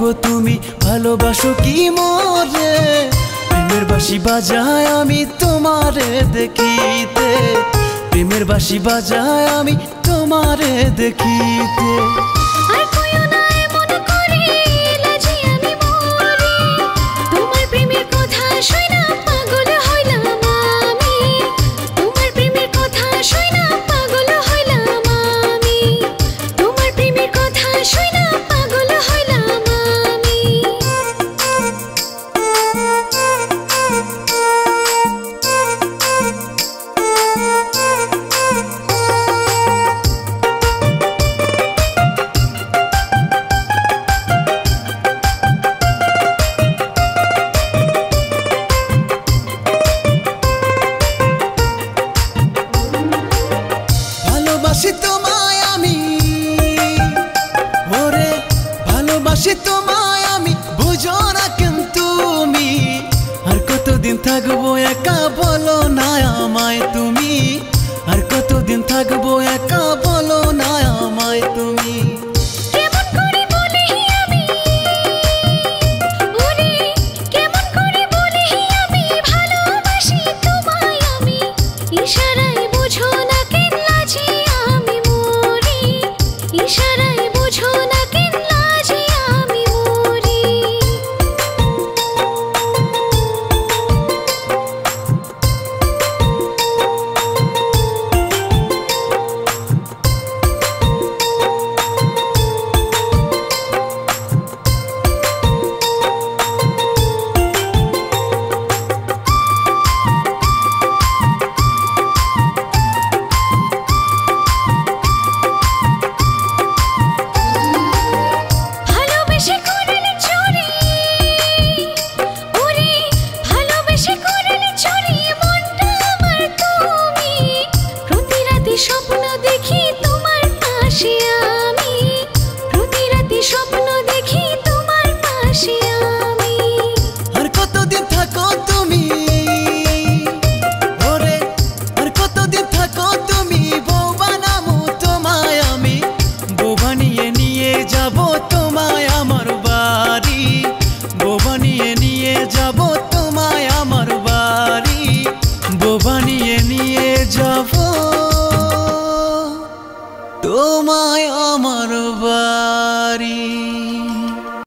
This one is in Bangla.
গো তুমি ভালোবাসো কি মোরে, প্রেমের বাঁশি বাজায় আমি তোমারে দেখিতে, প্রেমের বাঁশি বাজায় আমি তোমারে দেখিতে। ভালোবাসি তোমায় আমি, ওরে ভালোবাসি তোমায় আমি, বুঝো না কেন তুমি, আর কতদিন থাকবো একা বলো না আমায় তুমি, আর কতদিন থাকবো একা।